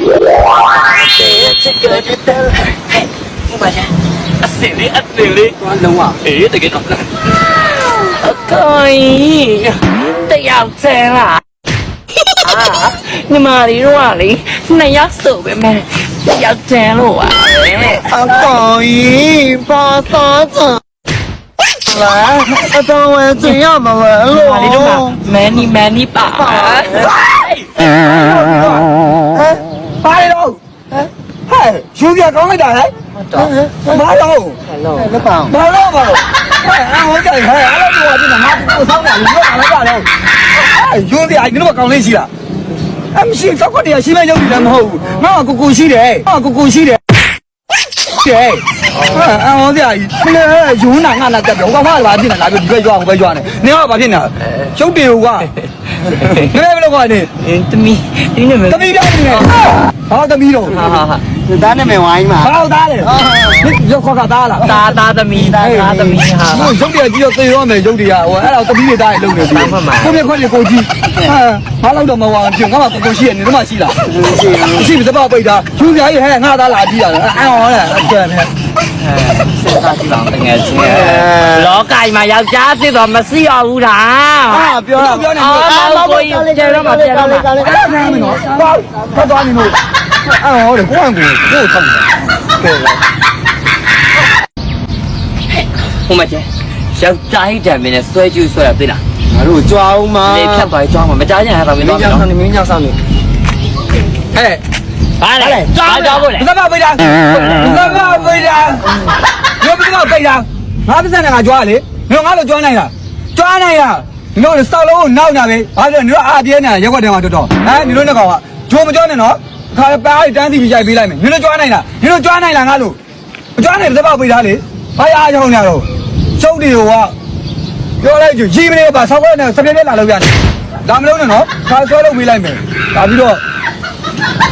ဘာလဲအစင်းလေးအစင်းလေးလုံးဝအေးတကယ်တော့အကိုင်းတရားစဲလားညီမလေးတို့ကလေနှစ်ယောက်ဆိုပဲမဲ့ယောက်ကျန်လို့อ่ะအကိုင်းပါစားချင်လားအတော်ဝင်ချင်ရမှာလို့ညီမလေးတို့ကမန်နီပါပါတော့ဟဲ့ယူပြကောင်းလိုက်တာဟဲ့ဘာလို့လက်ပောင်ဘာလို့ဟဲ့အဟောကြဟဲ့အဲ့လိုတော့ဒီမှာကိုဆောင်းတာလို့ပြောတာလည်းပါတော့ယူပြအဲ့ဒီတော့ကောင်းလေးရှိလားအမရှိတော့ကိုတည်းရှိမဲ့ရုပ်တယ်မဟုတ်ဘူးငါကကိုရှိတယ်ကိုရှိတယ်ဟဲ့အဟောကြမင်းယူနာငါတက်ပြောဘာမှလာဖြစ်နေလာပြီးဒီဘက်ကြွားဟိုဘက်ကြွားနေနင်ကဘာဖြစ်နေရုပ်တယ်ကွာငါလည်းဘယ်လိုကနေသမီးဒီနေ့မသမီးပြောနေဟာသမီးတော့ဟာသားနဲ့မဝိုင်းမှာဟောသားလေရုပ်ခေါ်ကသားလားသားသမီးဟာရုပ်တယ်ကြီးတော့သေရောမယ်ရုပ်တွေကဟိုအဲ့ဒါသမီးတွေသားရဲ့လုပ်နေပြီကိုမြခွက်ကိုကြီးဟာဘာလို့တော့မဝါပြုံငါမှကိုရှိရနေတော့မှရှိလားရှိပြီတပတ်ပိတ်တာယူပြကြီးဟဲ့ငါသားလာကြည့်ရတယ်အံ့ဟောတယ်ကြွယ်မယ်စဉ်းစားကြည့်ပါဦးတကယ်ချင်းလောကကြီးမှာယောက်ျားဖြစ်တော့မရှိရဘူးလားဟာပြောနေကိုကြီးကျေတော့မှအဲ့ဒါနားမနော်သွားနေလို့အော်လေကိုယ်ကိုထောက်တယ်ကဲဟိုမှာကျယောက်ျားဟိတ်တယ်မင်းနဲ့ဆွဲကျူးဆွဲတာသိလားငါတို့ကြွားအောင်မလေဖြတ်သွားကြွားမှာမကြားကြရတာမင်းတော့မင်းကြောက်ဆောင်နေဟဲ့ဘာလဲကြွားဖို့လေဘယ်မှာပိတ်တာရောဘယ်မှာပိတ်တာငါပစံနဲ့ငါကြွားလေငါတို့ကြွားနိုင်လားဒီလိုစောက်လုံးကိုနောက်ညာပဲဘာလို့လဲဒီလိုအားပြဲနေတာရက်ွက်တယ်မှာတော်ဒီလိုနဲ့ကောင်ကဂျိုးမကြောနဲ့နော်ခါပအားတန်းစီပြီးရိုက်ပေးလိုက်မယ်နင်တို့ကြွားနိုင်လားငါလို့မကြွားနိုင်တဲ့ဘောက်ပေးထားလေဘာအားကြောင်းနေရတော့ကျုပ်တွေကပြောလိုက်ကြည့်ရီမနေပါဆောက်ခွက်နဲ့စပြည့်ပြည့်လာလို့ရတယ်ဒါမလို့နဲ့နော်ခါဆွဲလို့ပေးလိုက်မယ်ဒါပြီးတော့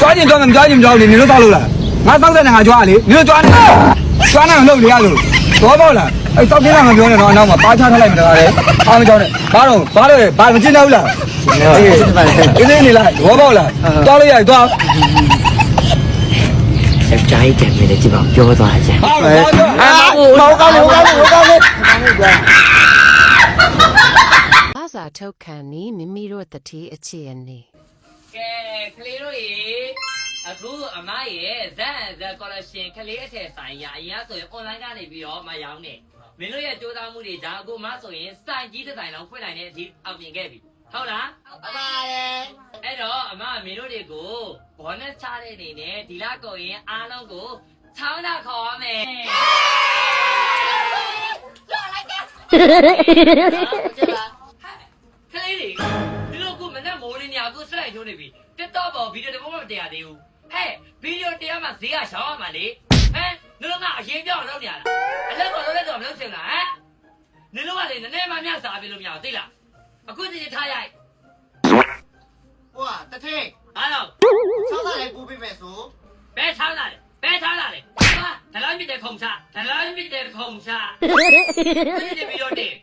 ကြွားရင်ကြွားမယ်မကြွားရင်မကြွားဘူးနင်တို့တောက်လို့လားငါတောက်တဲ့နဲ့ငါကြွားလေနင်တို့ကြွားနိုင်လို့လေရလို့တော့ပေါ့လားအဲ့တောက်ပြင်းလာမပြောနဲ့တော့အနောက်မှာပါချထားလိုက်မှာတကားလေအားမကြောက်နဲ့ဘာလို့ဘာမကျင်းတော့ဘူးလားအေးနေလားတော့ပေါ့လားတောက်လို့ရတော့ကြိုက်တယ်မြေကြီးပေါ့ပြောသွားကြဟောကောင်းလေဘာသာထုတ်ခံနီမိမိတို့တတိအခြေအနေကဲကလေးတို့ရေအခုအမရဲ့ဇက်ကော်လက်ရှင်ကလေးအထက်ဆိုင်ရအရင်ဆိုရင် online ကနေပြီးတော့မရောင်းနဲ့မင်းတို့ရဲ့ကြိုးစားမှုတွေဒါအခုမှဆိုရင်စိုက်ကြီးတစ်တိုင်လုံးဖွင့်နိုင်တဲ့အထိအောင်မြင်ခဲ့ပြီဟုတ်လားဟုတ်ပါတယ်အဲ့တော့အမမင်းတို့တွေကိုဘောနက်ချတဲ့အနေနဲ့ဒီလကုန်ရင်အားလုံးကိုချောင်းတာခေါ်ရမယ်ကလေးတွေဒီလိုကိုမနဲ့မိုးနေညာကိုစလိုက်ထိုးနေပြီတက်တော့ဗီဒီယိုတစ်ပုဒ်မတရားသေးဘူးဟဲ့ဗီဒီယိုတရားမှဈေးကရှောင်းရမှာလေဟမ်နင်တို့ကအရင်ပြောင်းလုပ်နေရလားအလက်ကတော့လက်တော့မလုပ်ချင်လားဟမ်နင်တို့ကလေနည်းနည်းမှမြစားပြလို့မရဘူးသိလားအခုတည်းထားရိုက်ဟိုကတထည့်အားတော့ဆောက်တာလည်းပူပေးမယ်ဆိုဘဲထားလာလေဟာဒလိုင်းပြတဲ့ခုံချဒီဒီဗီဒီယိုတင်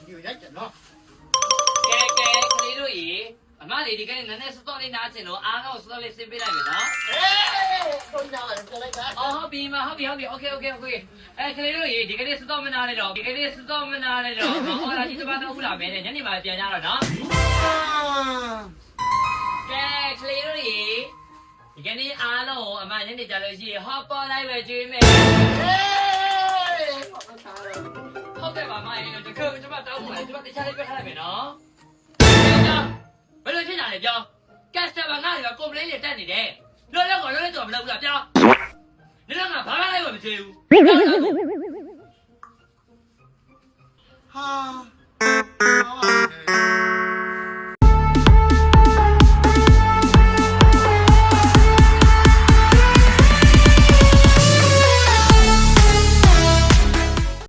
ဒီလိုရိုက်တယ်နော်ကဲကလေးတို့ရေအမလေးဒီကနေ့နည်းနည်းစောလေးနားချင်လို့အားလုံးစောလေးဆင်းပေးလိုက်မယ်နော်ဆုံးကြတယ်ပြလိုက်တာအော်ဟုတ်ပြီโอเคကလေးတို့ရေဒီကနေ့စောမနာနဲ့တော့ဟောလာကြီးစပါတော့ဦးလာမယ်ညနေမှပြန်ကြတော့နော်ကဲကလေးတို့ရေဒီကနေ့အားလုံးအမညနေကြလို့ရှိရင်ဟောပေါ်လိုက်ပဲကျွေးမယ်ဟုတ်ကဲ့ပါမရေဒီခုကျွန်မတောင်းမယ်ကျွန်မတခြားလေးပြထားလိုက်မယ်နော်ဘယ်လိုဖြစ်တာလဲပြောကက်စတမာငါ့ကကွန်ပလိန်းတွေတက်နေတယ်လွတ်တော့မလုပ်ဘူးလားပြောနင်ကဘာမှလိုက်မကြည့်ဘူးဟာ